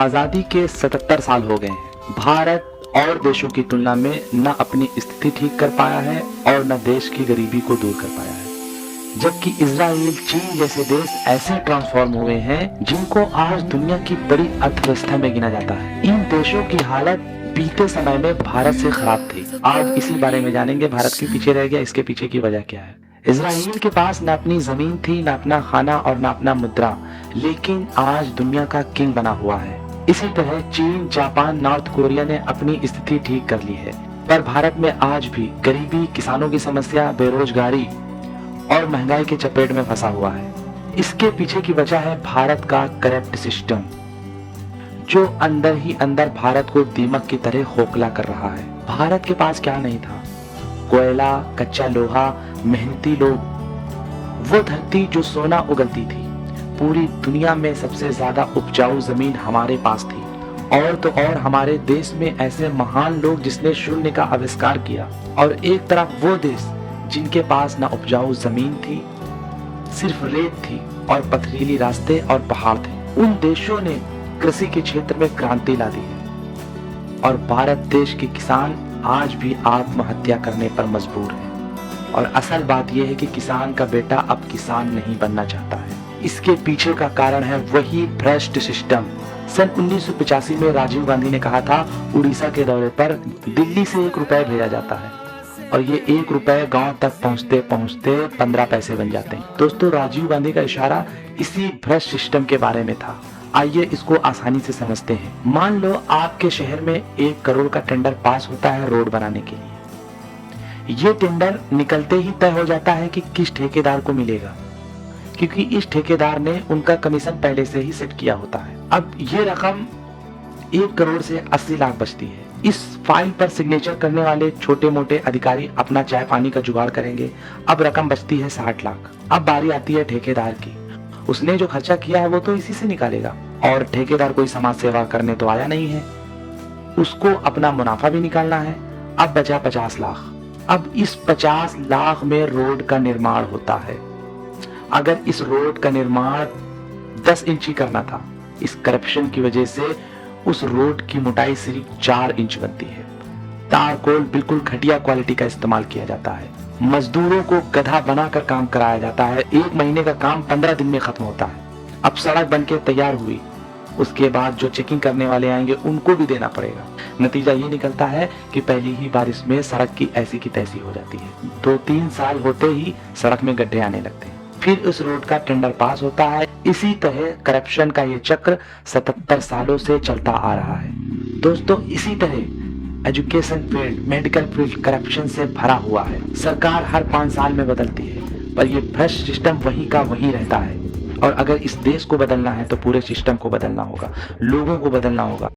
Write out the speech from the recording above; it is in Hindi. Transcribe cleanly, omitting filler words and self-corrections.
आज़ादी के 77 साल हो गए हैं। भारत और देशों की तुलना में न अपनी स्थिति ठीक कर पाया है और न देश की गरीबी को दूर कर पाया है, जबकि इजराइल, चीन जैसे देश ऐसे ट्रांसफॉर्म हुए हैं जिनको आज दुनिया की बड़ी अर्थव्यवस्था में गिना जाता है। इन देशों की हालत बीते समय में भारत से खराब थी। आज इसी बारे में जानेंगे, भारत क्यों पीछे रह गया, इसके पीछे की वजह क्या है। इजराइल के पास न अपनी जमीन थी, न अपना खाना और न अपना मुद्रा, लेकिन आज दुनिया का किंग बना हुआ है। इसी तरह चीन, जापान, नॉर्थ कोरिया ने अपनी स्थिति ठीक कर ली है, पर भारत में आज भी गरीबी, किसानों की समस्या, बेरोजगारी और महंगाई के चपेट में फंसा हुआ है। इसके पीछे की वजह है भारत का करप्ट सिस्टम, जो अंदर ही अंदर भारत को दीमक की तरह खोखला कर रहा है। भारत के पास क्या नहीं था? कोयला, कच्चा लोहा, मेहनती लोग, वो धरती जो सोना उगलती थी। पूरी दुनिया में सबसे ज्यादा उपजाऊ जमीन हमारे पास थी, और तो और हमारे देश में ऐसे महान लोग जिसने शून्य का आविष्कार किया। और एक तरफ वो देश जिनके पास ना उपजाऊ जमीन थी, सिर्फ रेत थी और पथरीली रास्ते और पहाड़ थे। उन देशों ने कृषि के क्षेत्र में क्रांति ला दी है और भारत देश के किसान आज भी आत्महत्या करने पर मजबूर है। और असल बात यह है कि किसान का बेटा अब किसान नहीं बनना चाहता है। इसके पीछे का कारण है वही भ्रष्ट सिस्टम। सन 1985 में राजीव गांधी ने कहा था, उड़ीसा के दौरे पर दिल्ली से 1 रुपए भेजा जाता है और ये 1 रुपए गांव तक पहुंचते पहुंचते 15 पैसे बन जाते हैं। दोस्तों, राजीव गांधी का इशारा इसी भ्रष्ट सिस्टम के बारे में था। आइए इसको आसानी से समझते हैं। मान लो आपके शहर में 1 करोड़ का टेंडर पास होता है रोड बनाने के लिए। ये टेंडर निकलते ही तय हो जाता है कि किस ठेकेदार को मिलेगा, क्योंकि इस ठेकेदार ने उनका कमीशन पहले से ही सेट किया होता है। अब ये रकम 1 करोड़ से 80 लाख बचती है। इस फाइल पर सिग्नेचर करने वाले छोटे मोटे अधिकारी अपना चाय पानी का जुगाड़ करेंगे। अब रकम बचती है 60 लाख। अब बारी आती है ठेकेदार की। उसने जो खर्चा किया है वो तो इसी से निकालेगा, और ठेकेदार कोई समाज सेवा करने तो आया नहीं है, उसको अपना मुनाफा भी निकालना है। अब बचा 50 लाख। अब इस 50 लाख में रोड का निर्माण होता है। अगर इस रोड का निर्माण 10 इंच ही करना था, इस करप्शन की वजह से उस रोड की मोटाई सिर्फ 4 इंच बनती है। तारकोल बिल्कुल घटिया क्वालिटी का इस्तेमाल किया जाता है। मजदूरों को गधा बनाकर काम कराया जाता है। 1 महीने का काम 15 दिन में खत्म होता है। अब सड़क बनके तैयार हुई, उसके बाद जो चेकिंग करने वाले आएंगे उनको भी देना पड़ेगा। नतीजा ये निकलता है कि पहली ही बारिश में सड़क की ऐसी की तैसी हो जाती है। 2-3 साल होते ही सड़क में गड्ढे आने लगते हैं। फिर उस रोड का टेंडर पास होता है। इसी तरह करप्शन का ये चक्र 77 सालों से चलता आ रहा है। दोस्तों, इसी तरह education field, medical field corruption से भरा हुआ है। सरकार हर 5 साल में बदलती है, पर ये भ्रष्ट सिस्टम वहीं का वहीं रहता है। और अगर इस देश को बदलना है तो पूरे सिस्टम को बदलना होगा, लोगों को बदलना होगा।